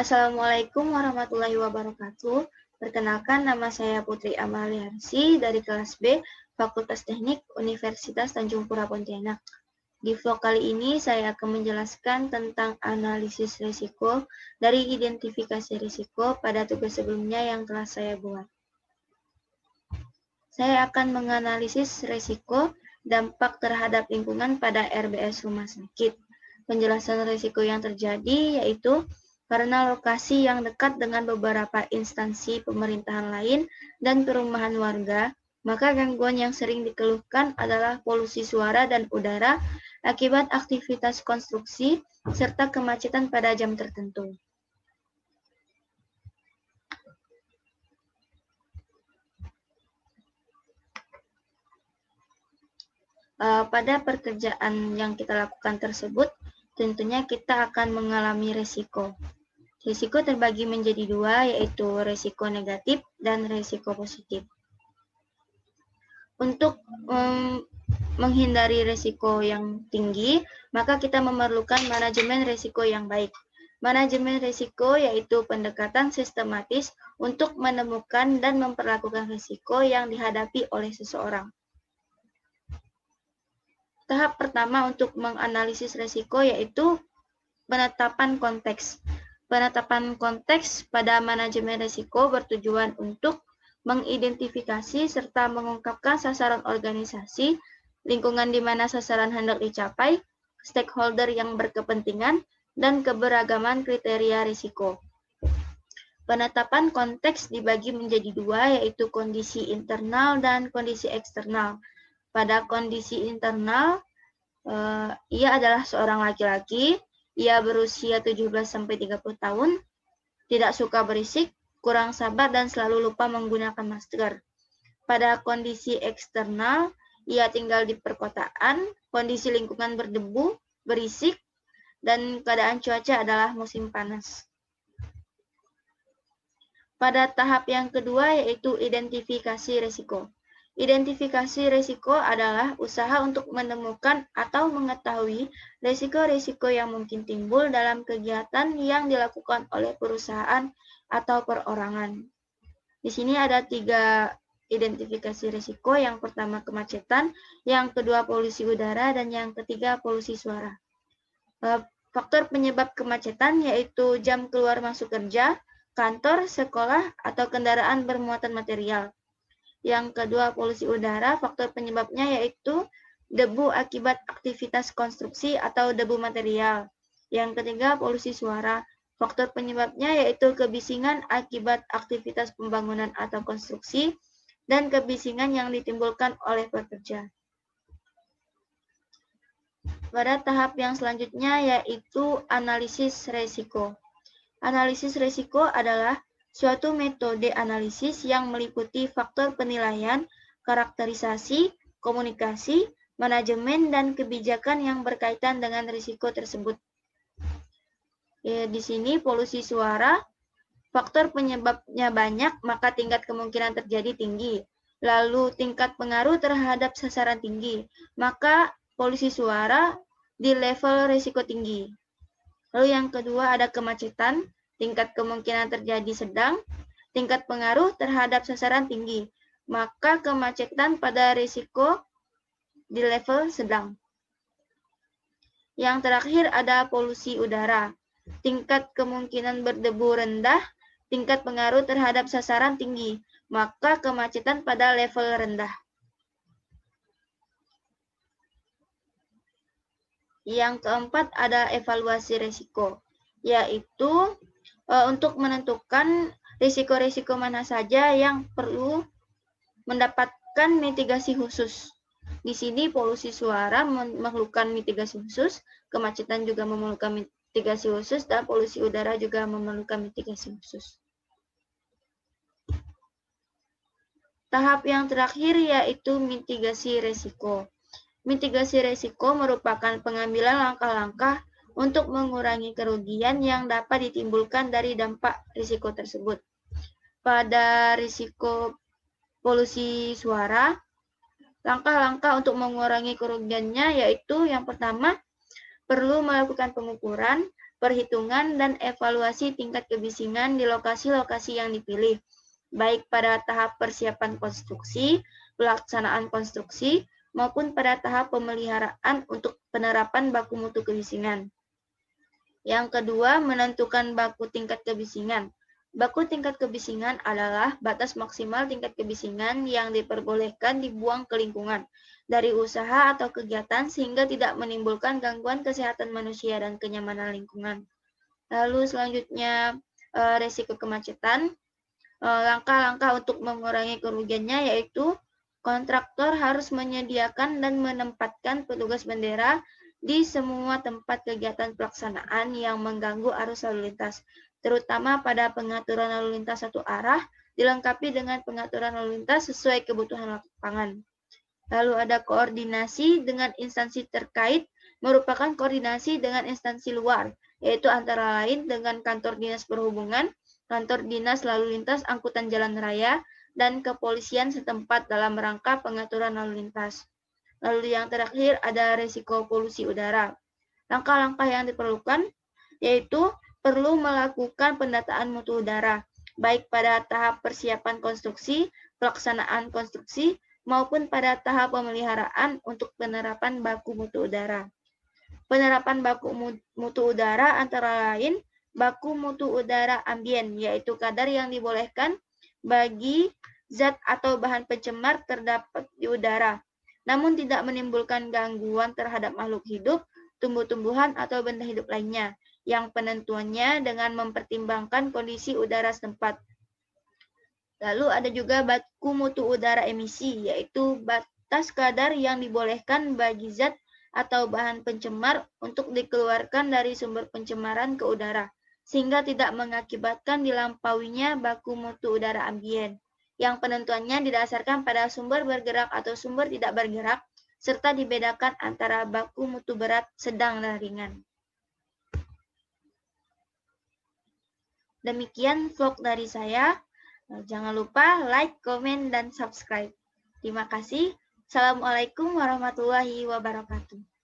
Assalamualaikum warahmatullahi wabarakatuh. Perkenalkan, nama saya Putri Amaliarsi dari kelas B, Fakultas Teknik Universitas Tanjung Pura Pontianak. Di vlog kali ini saya akan menjelaskan tentang analisis risiko dari identifikasi risiko pada tugas sebelumnya yang telah saya buat. Saya akan menganalisis risiko dampak terhadap lingkungan pada RBS rumah sakit. Penjelasan risiko yang terjadi yaitu karena lokasi yang dekat dengan beberapa instansi pemerintahan lain dan perumahan warga, maka gangguan yang sering dikeluhkan adalah polusi suara dan udara akibat aktivitas konstruksi serta kemacetan pada jam tertentu. Pada pekerjaan yang kita lakukan tersebut, tentunya kita akan mengalami risiko. Risiko terbagi menjadi dua, yaitu risiko negatif dan risiko positif. Untuk menghindari risiko yang tinggi, maka kita memerlukan manajemen risiko yang baik. Manajemen risiko yaitu pendekatan sistematis untuk menemukan dan memperlakukan risiko yang dihadapi oleh seseorang. Tahap pertama untuk menganalisis risiko yaitu penetapan konteks. Penetapan konteks pada manajemen risiko bertujuan untuk mengidentifikasi serta mengungkapkan sasaran organisasi, lingkungan di mana sasaran hendak dicapai, stakeholder yang berkepentingan, dan keberagaman kriteria risiko. Penetapan konteks dibagi menjadi dua, yaitu kondisi internal dan kondisi eksternal. Pada kondisi internal, ia adalah seorang laki-laki, ia berusia 17-30 tahun, tidak suka berisik, kurang sabar, dan selalu lupa menggunakan masker. Pada kondisi eksternal, ia tinggal di perkotaan, kondisi lingkungan berdebu, berisik, dan keadaan cuaca adalah musim panas. Pada tahap yang kedua yaitu identifikasi risiko. Identifikasi risiko adalah usaha untuk menemukan atau mengetahui risiko-risiko yang mungkin timbul dalam kegiatan yang dilakukan oleh perusahaan atau perorangan. Di sini ada 3 identifikasi risiko, yang pertama kemacetan, yang kedua polusi udara, dan yang ketiga polusi suara. Faktor penyebab kemacetan yaitu jam keluar masuk kerja, kantor, sekolah, atau kendaraan bermuatan material. Yang kedua, polusi udara, faktor penyebabnya yaitu debu akibat aktivitas konstruksi atau debu material. Yang ketiga, polusi suara, faktor penyebabnya yaitu kebisingan akibat aktivitas pembangunan atau konstruksi, dan kebisingan yang ditimbulkan oleh pekerja. Pada tahap yang selanjutnya yaitu analisis risiko. Analisis risiko adalah suatu metode analisis yang meliputi faktor penilaian, karakterisasi, komunikasi, manajemen, dan kebijakan yang berkaitan dengan risiko tersebut. Di sini polusi suara, faktor penyebabnya banyak, maka tingkat kemungkinan terjadi tinggi. Lalu tingkat pengaruh terhadap sasaran tinggi, maka polusi suara di level risiko tinggi. Lalu yang kedua ada kemacetan, tingkat kemungkinan terjadi sedang, tingkat pengaruh terhadap sasaran tinggi, maka kemacetan pada risiko di level sedang. Yang terakhir ada polusi udara, tingkat kemungkinan berdebu rendah, tingkat pengaruh terhadap sasaran tinggi, maka kemacetan pada level rendah. Yang keempat ada evaluasi risiko, yaitu untuk menentukan risiko-risiko mana saja yang perlu mendapatkan mitigasi khusus. Di sini polusi suara memerlukan mitigasi khusus, kemacetan juga memerlukan mitigasi khusus, dan polusi udara juga memerlukan mitigasi khusus. Tahap yang terakhir yaitu mitigasi risiko. Mitigasi risiko merupakan pengambilan langkah-langkah untuk mengurangi kerugian yang dapat ditimbulkan dari dampak risiko tersebut. Pada risiko polusi suara, langkah-langkah untuk mengurangi kerugiannya yaitu yang pertama, perlu melakukan pengukuran, perhitungan dan evaluasi tingkat kebisingan di lokasi-lokasi yang dipilih, baik pada tahap persiapan konstruksi, pelaksanaan konstruksi, maupun pada tahap pemeliharaan untuk penerapan baku mutu kebisingan. Yang kedua, menentukan baku tingkat kebisingan. Baku tingkat kebisingan adalah batas maksimal tingkat kebisingan yang diperbolehkan dibuang ke lingkungan dari usaha atau kegiatan sehingga tidak menimbulkan gangguan kesehatan manusia dan kenyamanan lingkungan. Lalu selanjutnya, resiko kemacetan. Langkah-langkah untuk mengurangi kerugiannya yaitu kontraktor harus menyediakan dan menempatkan petugas bendera di semua tempat kegiatan pelaksanaan yang mengganggu arus lalu lintas, terutama pada pengaturan lalu lintas satu arah, dilengkapi dengan pengaturan lalu lintas sesuai kebutuhan lapangan. Lalu ada koordinasi dengan instansi terkait, merupakan koordinasi dengan instansi luar, yaitu antara lain dengan kantor dinas perhubungan, kantor dinas lalu lintas angkutan jalan raya, dan kepolisian setempat dalam rangka pengaturan lalu lintas. Lalu yang terakhir ada risiko polusi udara. Langkah-langkah yang diperlukan yaitu perlu melakukan pendataan mutu udara, baik pada tahap persiapan konstruksi, pelaksanaan konstruksi, maupun pada tahap pemeliharaan untuk penerapan baku mutu udara. Penerapan baku mutu udara antara lain baku mutu udara ambien, yaitu kadar yang dibolehkan bagi zat atau bahan pencemar terdapat di udara, namun tidak menimbulkan gangguan terhadap makhluk hidup, tumbuh-tumbuhan, atau benda hidup lainnya, yang penentuannya dengan mempertimbangkan kondisi udara setempat. Lalu ada juga baku mutu udara emisi, yaitu batas kadar yang dibolehkan bagi zat atau bahan pencemar untuk dikeluarkan dari sumber pencemaran ke udara, sehingga tidak mengakibatkan dilampauinya baku mutu udara ambien, yang penentuannya didasarkan pada sumber bergerak atau sumber tidak bergerak, serta dibedakan antara baku mutu berat, sedang, dan ringan. Demikian vlog dari saya. Jangan lupa like, komen, dan subscribe. Terima kasih. Assalamualaikum warahmatullahi wabarakatuh.